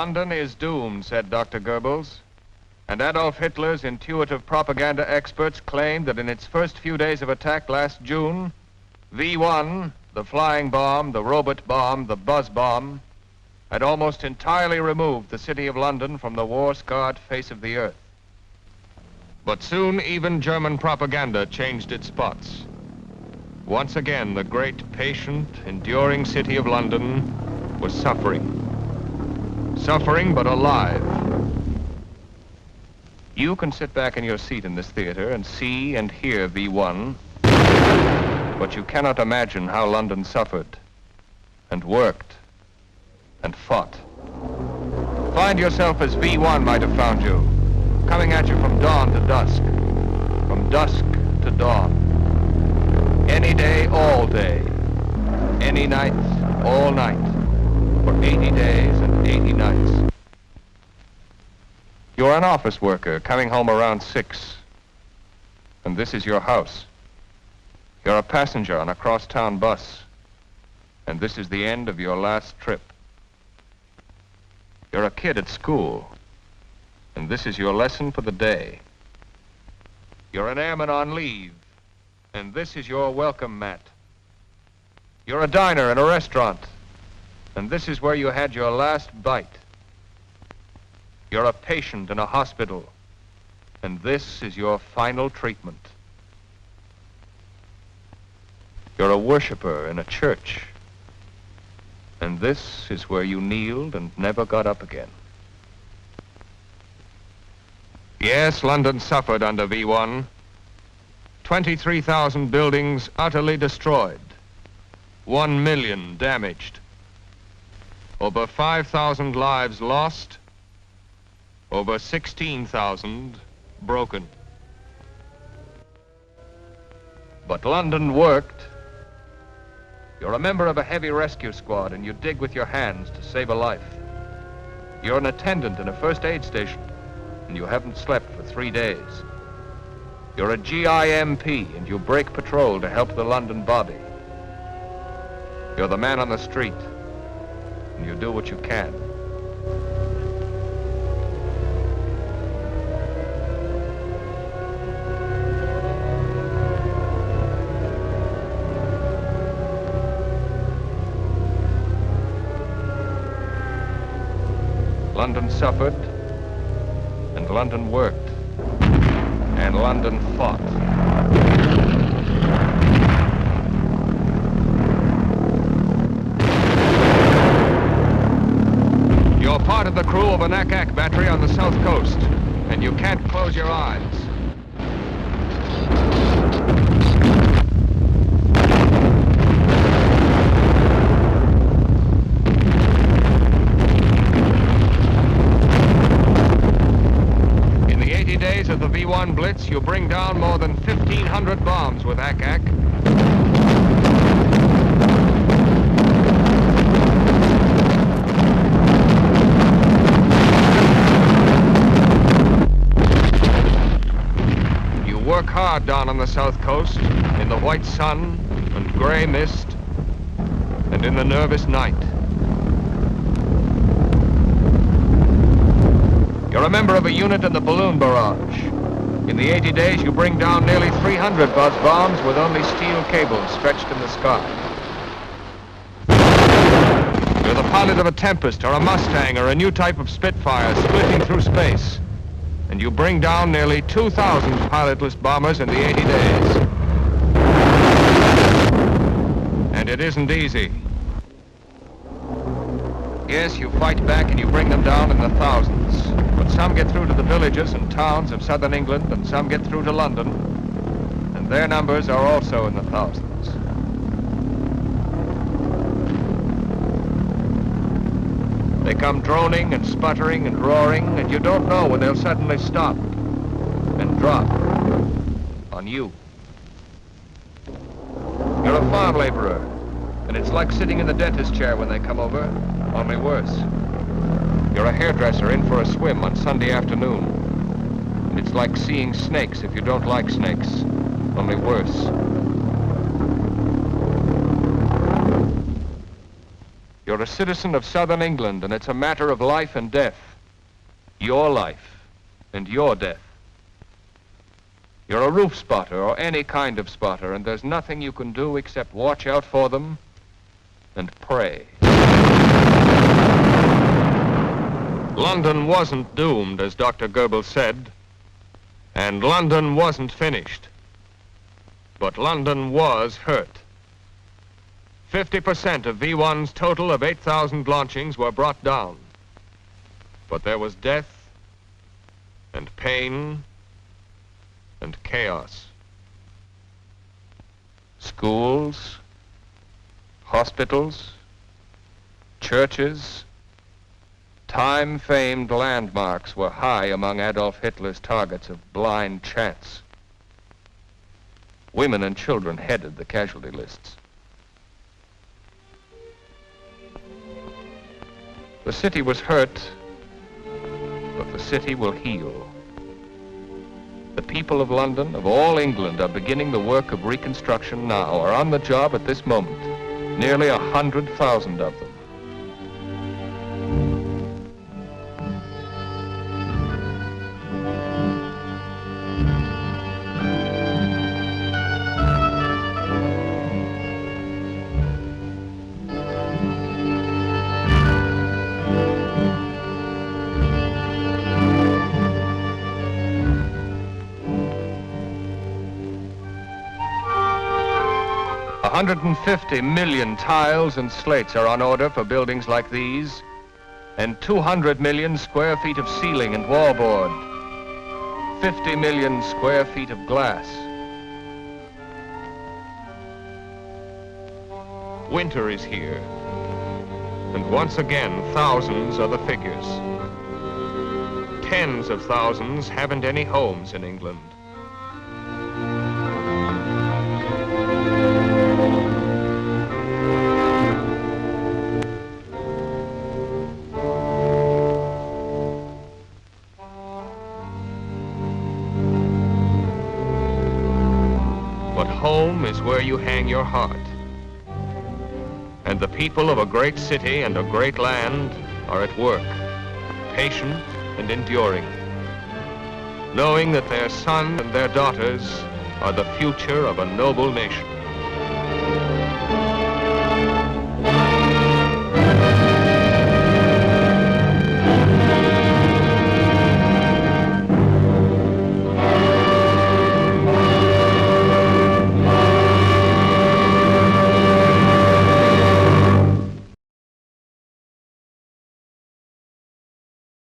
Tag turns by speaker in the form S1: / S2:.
S1: London is doomed, said Dr. Goebbels. And Adolf Hitler's intuitive propaganda experts claimed that in its first few days of attack last June, V1, the flying bomb, the robot bomb, the buzz bomb, had almost entirely removed the city of London from the war-scarred face of the earth. But soon even German propaganda changed its spots. Once again, the great, patient, enduring city of London was suffering. Suffering, but alive. You can sit back in your seat in this theater and see and hear V1, but you cannot imagine how London suffered and worked and fought. Find yourself as V1 might have found you, coming at you from dawn to dusk, from dusk to dawn. Any day, all day, any night, all night, for 80 days and 80 nights. You're an office worker coming home around 6, and this is your house. You're a passenger on a cross-town bus, and this is the end of your last trip. You're a kid at school, and this is your lesson for the day. You're an airman on leave, and this is your welcome mat. You're a diner in a restaurant, and this is where you had your last bite. You're a patient in a hospital, and this is your final treatment. You're a worshiper in a church, and this is where you kneeled and never got up again. Yes, London suffered under V1. 23,000 buildings utterly destroyed. 1 million damaged. Over 5,000 lives lost. Over 16,000 broken. But London worked. You're a member of a heavy rescue squad and you dig with your hands to save a life. You're an attendant in a first aid station and you haven't slept for 3 days. You're a GIMP and you break patrol to help the London Bobby. You're the man on the street and you do what you can. London suffered, and London worked, and London fought. You're part of the crew of an Ack-Ack battery on the south coast, and you can't close your eyes. Of the V1 Blitz, you bring down more than 1,500 bombs with Ack-Ack. You work hard down on the south coast, in the white sun and gray mist, and in the nervous night. You're a member of a unit in the balloon barrage. In the 80 days, you bring down nearly 300 buzz bombs with only steel cables stretched in the sky. You're the pilot of a Tempest or a Mustang or a new type of Spitfire splitting through space. And you bring down nearly 2,000 pilotless bombers in the 80 days. And it isn't easy. Yes, you fight back and you bring them down in the thousands. But some get through to the villages and towns of southern England, and some get through to London, and their numbers are also in the thousands. They come droning and sputtering and roaring, and you don't know when they'll suddenly stop and drop on you. You're a farm laborer, and it's like sitting in the dentist chair when they come over, only worse. You're a hairdresser in for a swim on Sunday afternoon. And it's like seeing snakes if you don't like snakes, only worse. You're You're a citizen of southern England, and it's a matter of life and death. Your life and your death. You're a roof spotter or any kind of spotter, and there's nothing you can do except watch out for them and pray. London wasn't doomed, as Dr. Goebbels said, and London wasn't finished. But London was hurt. 50% of V1's total of 8,000 launchings were brought down. But there was death and pain and chaos. Schools, hospitals, churches, time-famed landmarks were high among Adolf Hitler's targets of blind chance. Women and children headed the casualty lists. The city was hurt, but the city will heal. The people of London, of all England, are beginning the work of reconstruction now, are on the job at this moment. Nearly 100,000 of them. $150 million tiles and slates are on order for buildings like these, and 200 million square feet of ceiling and wallboard, 50 million square feet of glass. Winter is here, and once again, thousands are the figures. Tens of thousands haven't any homes in England. But home is where you hang your heart. And the people of a great city and a great land are at work, patient and enduring, knowing that their sons and their daughters are the future of a noble nation.